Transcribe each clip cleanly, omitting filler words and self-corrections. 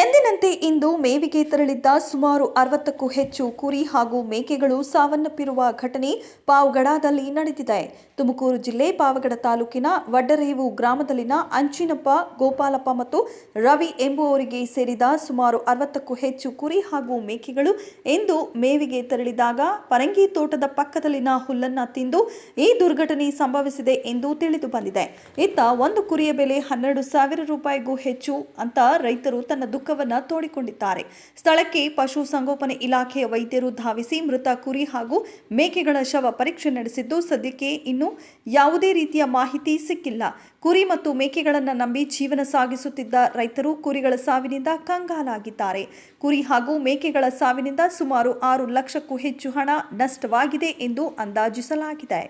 ಎಂದಿನಂತೆ ಇಂದು ಮೇವಿಗೆ ತೆರಳಿದ್ದ ಸುಮಾರು 60ಕ್ಕೂ ಹೆಚ್ಚು ಕುರಿ ಹಾಗೂ ಮೇಕೆಗಳು ಸಾವನ್ನಪ್ಪಿರುವ ಘಟನೆ ಪಾವಗಡದಲ್ಲಿ ನಡೆದಿದೆ. ತುಮಕೂರು ಜಿಲ್ಲೆ ಪಾವಗಡ ತಾಲೂಕಿನ ವಡ್ಡರೇವು ಗ್ರಾಮದಲ್ಲಿನ ಅಂಚಿನಪ್ಪ, ಗೋಪಾಲಪ್ಪ ಮತ್ತು ರವಿ ಎಂಬುವವರಿಗೆ ಸೇರಿದ ಸುಮಾರು 60ಕ್ಕೂ ಹೆಚ್ಚು ಕುರಿ ಹಾಗೂ ಮೇಕೆಗಳು ಇಂದು ಮೇವಿಗೆ ತೆರಳಿದಾಗ ಪರಂಗಿ ತೋಟದ ಪಕ್ಕದಲ್ಲಿನ ಹುಲ್ಲನ್ನ ತಿಂದು ಈ ದುರ್ಘಟನೆ ಸಂಭವಿಸಿದೆ ಎಂದು ತಿಳಿದು ಬಂದಿದೆ. ಇತ್ತ ಒಂದು ಕುರಿಯ ಬೆಲೆ 12,000 ರೂಪಾಯಿಗೂ ಹೆಚ್ಚು ಅಂತ ರೈತರು ತನ್ನ ದುಃಖವನ್ನ ತೋಡಿಕೊಂಡಿದ್ದಾರೆ. ಸ್ಥಳಕ್ಕೆ ಪಶು ಸಂಗೋಪನೆ ಇಲಾಖೆಯ ವೈದ್ಯರು ಧಾವಿಸಿ ಮೃತ ಕುರಿ ಹಾಗೂ ಮೇಕೆಗಳ ಶವ ಪರೀಕ್ಷೆ ನಡೆಸಿದ್ದು, ಸದ್ಯಕ್ಕೆ ಇನ್ನೂ ಯಾವುದೇ ರೀತಿಯ ಮಾಹಿತಿ ಸಿಕ್ಕಿಲ್ಲ. ಕುರಿ ಮತ್ತು ಮೇಕೆಗಳನ್ನು ನಂಬಿ ಜೀವನ ಸಾಗಿಸುತ್ತಿದ್ದ ರೈತರು ಕುರಿಗಳ ಸಾವಿನಿಂದ ಕಂಗಾಲಾಗಿದ್ದಾರೆ. ಕುರಿ ಹಾಗೂ ಮೇಕೆಗಳ ಸಾವಿನಿಂದ ಸುಮಾರು 6 ಲಕ್ಷಕ್ಕೂ ಹೆಚ್ಚು ಹಣ ನಷ್ಟವಾಗಿದೆ ಎಂದು ಅಂದಾಜಿಸಲಾಗಿದೆ.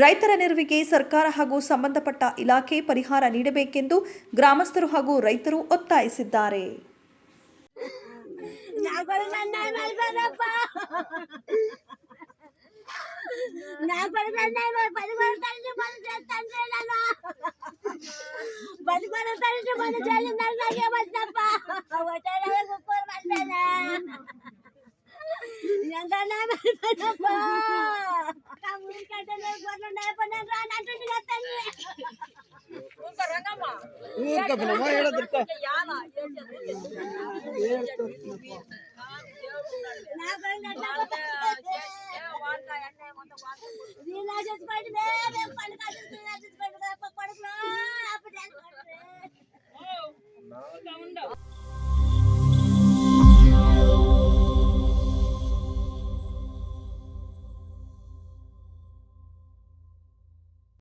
ರೈತರ ನೆರವಿಗೆ ಸರ್ಕಾರ ಹಾಗೂ ಸಂಬಂಧಪಟ್ಟ ಇಲಾಖೆ ಪರಿಹಾರ ನೀಡಬೇಕೆಂದು ಗ್ರಾಮಸ್ಥರು ಹಾಗೂ ರೈತರು ಒತ್ತಾಯಿಸಿದ್ದಾರೆ.